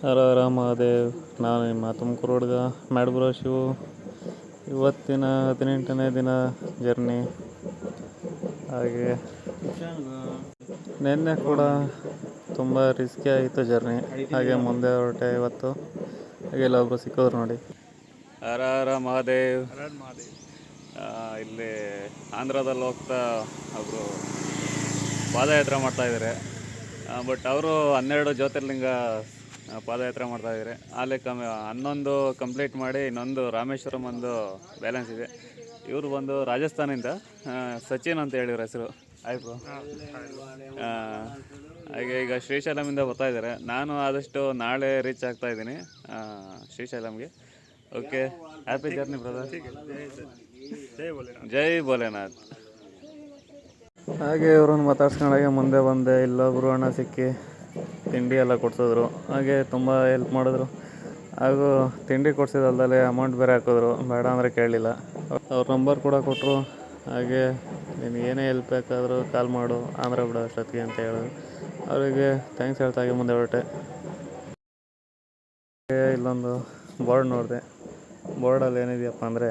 ಹರ ಹರ ಮಹಾದೇವ್. ನಾನು ನಿಮ್ಮ ತುಮಕೂರು ಹುಡುಗ ಮ್ಯಾಡ್ಬ್ರೋ ಶಿವು. ಇವತ್ತಿನ 18ನೇ ದಿನ ಜರ್ನಿ. ಹಾಗೆ ನಿನ್ನೆ ಕೂಡ ತುಂಬ ರಿಸ್ಕಿ ಆಗಿತ್ತು ಜರ್ನಿ. ಹಾಗೆ ಮುಂದೆ ಹೊರಟೆ ಇವತ್ತು. ಹಾಗೆ ಇಲ್ಲೊಬ್ರು ಸಿಕ್ಕಿದ್ರು ನೋಡಿ. ಹರ ಹರ ಮಹಾದೇವ್. ಇಲ್ಲಿ ಆಂಧ್ರದಲ್ಲಿ ಹೋಗ್ತಾ ಒಬ್ಬರು ಪಾದಯಾತ್ರೆ ಮಾಡ್ತಾಯಿದ್ದಾರೆ. ಬಟ್ ಅವರು 12 ಜ್ಯೋತಿರ್ಲಿಂಗ ಪಾದಯಾತ್ರೆ ಮಾಡ್ತಾಯಿದ್ದಾರೆ. ಅಲ್ಲಿ 11 ಕಂಪ್ಲೀಟ್ ಮಾಡಿ ಇನ್ನೊಂದು ರಾಮೇಶ್ವರಂ ಒಂದು ಬ್ಯಾಲೆನ್ಸ್ ಇದೆ. ಇವರು ಬಂದು ರಾಜಸ್ಥಾನಿಂದ ಸಚಿನ್ ಅಂತ ಹೇಳಿವ್ರ ಹೆಸರು. ಆಯಿತು. ಹಾಗೆ ಈಗ ಶ್ರೀಶೈಲಮಿಂದ ಬರ್ತಾಯಿದ್ದಾರೆ. ನಾನು ಆದಷ್ಟು ನಾಳೆ ರೀಚ್ ಆಗ್ತಾಯಿದ್ದೀನಿ ಶ್ರೀಶೈಲಮ್ಗೆ. Okay, happy journey brother. ಜೈ ಭೋಲೆನಾಥ್. ಹಾಗೆ ಇವ್ರನ್ನ ಮಾತಾಡ್ಸ್ಕೊಂಡಾಗೆ ಮುಂದೆ ಬಂದೆ. ಇಲ್ಲೊಬ್ರು ಅಣ್ಣ ಸಿಕ್ಕಿ ತಿಂಡಿ ಎಲ್ಲ ಕೊಡ್ಸಿದ್ರು. ಹಾಗೆ ತುಂಬ ಹೆಲ್ಪ್ ಮಾಡಿದ್ರು. ಹಾಗೂ ತಿಂಡಿ ಕೊಡ್ಸಿದಲ್ದಲ್ಲೇ ಅಮೌಂಟ್ ಬೇರೆ ಹಾಕಿದ್ರು. ಬೇಡ ಅಂದರೆ ಕೇಳಲಿಲ್ಲ. ಅವ್ರ ನಂಬರ್ ಕೂಡ ಕೊಟ್ಟರು. ಹಾಗೆ ನೀನು ಏನೇ ಹೆಲ್ಪ್ ಬೇಕಾದರೂ ಕಾಲ್ ಮಾಡು, ಆಂಧ್ರ ಬಿಡೋ ಅಷ್ಟೊತ್ತಿಗೆ ಅಂತ ಹೇಳಿದ್ರು. ಅವರಿಗೆ ಥ್ಯಾಂಕ್ಸ್ ಹೇಳ್ತಾಗೆ ಮುಂದೆ ಹೊರಟೆ. ಇಲ್ಲೊಂದು ಬೋರ್ಡ್ ನೋಡಿದೆ. ಬೋರ್ಡಲ್ಲಿ ಏನಿದೆಯಪ್ಪ ಅಂದರೆ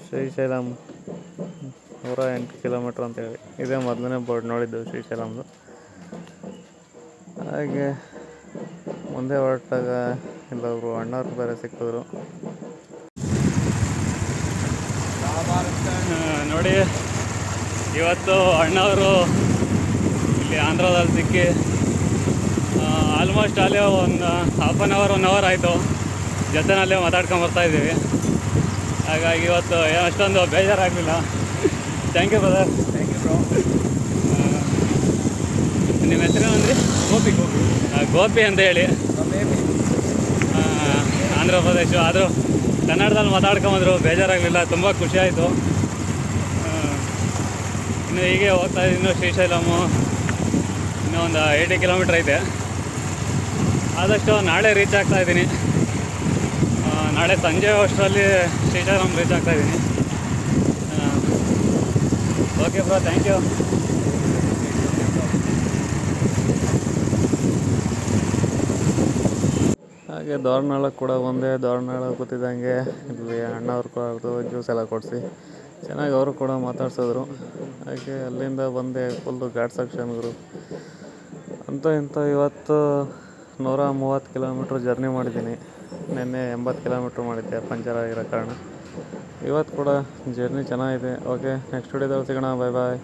ಶ್ರೀಶೈಲಂ 108 ಕಿಲೋಮೀಟ್ರ್ ಅಂತೇಳಿ. ಇದೇ ಮೊದಲನೇ ಬೋರ್ಡ್ ನೋಡಿದ್ದು ಶ್ರೀಶೈಲಮ್ದು. ಹಾಗೆ ಮುಂದೆ ಹೊರಟಾಗ ಇಲ್ಲೊಬ್ರು ಅಣ್ಣವ್ರು ಬೇರೆ ಸಿಕ್ಕಿದ್ರು ನೋಡಿ. ಇವತ್ತು ಅಣ್ಣವರು ಇಲ್ಲಿ ಆಂಧ್ರದಲ್ಲಿ ಸಿಕ್ಕಿ ಆಲ್ಮೋಸ್ಟ್ ಅಲ್ಲೇ ಒಂದು ಹಾಫ್ ಆನ್ ಅವರ್ 1 ಅವರ್ ಆಯಿತು ಜೊತೆನಲ್ಲೇ ಮಾತಾಡ್ಕೊಂಡು ಬರ್ತಾಯಿದ್ದೀವಿ. ಹಾಗಾಗಿ ಇವತ್ತು ಅಷ್ಟೊಂದು ಬೇಜಾರಾಗಲಿಲ್ಲ. Thank you brother. Thank you bro. ನಿಮ್ಮ ಹೆಸರು ಅಂದರೆ ಗೋಪಿ ಅಂತ ಹೇಳಿ, ಆಂಧ್ರ ಪ್ರದೇಶ. ಆದರೂ ಕನ್ನಡದಲ್ಲಿ ಮಾತಾಡ್ಕೊಂಬಂದರು, ಬೇಜಾರಾಗಲಿಲ್ಲ. ತುಂಬ ಖುಷಿ ಆಯಿತು. ಇನ್ನು ಹೀಗೆ ಹೋಗ್ತಾ ಇದ್ದೀನಿ. ಶ್ರೀಶೈಲಮು ಇನ್ನೂ ಒಂದು 80 ಕಿಲೋಮೀಟ್ರ್ ಐತೆ. ಆದಷ್ಟು ನಾಳೆ ರೀಚ್ ಆಗ್ತಾಯಿದ್ದೀನಿ. ನಾಳೆ ಸಂಜೆ ಅಷ್ಟರಲ್ಲಿ ಶ್ರೀಶೈಲಂ ರೀಚ್ ಆಗ್ತಾಯಿದ್ದೀನಿ. Okay bro, thank you. ಹಾಗೆ ದೋರ್ನಾಳಕ್ಕೆ ಕೂಡ ಒಂದೇ. ದೋರ್ನಾಳ ಕೂತಿದ್ದಂಗೆ ಇಲ್ಲಿ ಅಣ್ಣವ್ರು ಕೂಡ ಜ್ಯೂಸ್ ಎಲ್ಲ ಕೊಡಿಸಿ ಚೆನ್ನಾಗಿ ಅವರು ಕೂಡ ಮಾತಾಡ್ಸಿದ್ರು. ಹಾಗೆ ಅಲ್ಲಿಂದ ಬಂದೆ. ಫುಲ್ಲು ಘಾಟ್ ಸೆಕ್ಷನ್ಗಳು ಇಂಥ ಇವತ್ತು 130 ಕಿಲೋಮೀಟ್ರ್ ಜರ್ನಿ ಮಾಡಿದ್ದೀನಿ. ನಿನ್ನೆ 80 ಕಿಲೋಮೀಟ್ರ್ ಮಾಡಿದ್ದೆ ಪಂಚರ್ ಆಗಿರೋ ಕಾರಣ. ಇವತ್ತು ಕೂಡ ಜರ್ನಿ ಚೆನ್ನಾಗಿದೆ. ಓಕೆ, ನೆಕ್ಸ್ಟ್ ವಿಡಿಯೋದಲ್ಲಿ ಸಿಗೋಣ. ಬಾಯ್ ಬಾಯ್.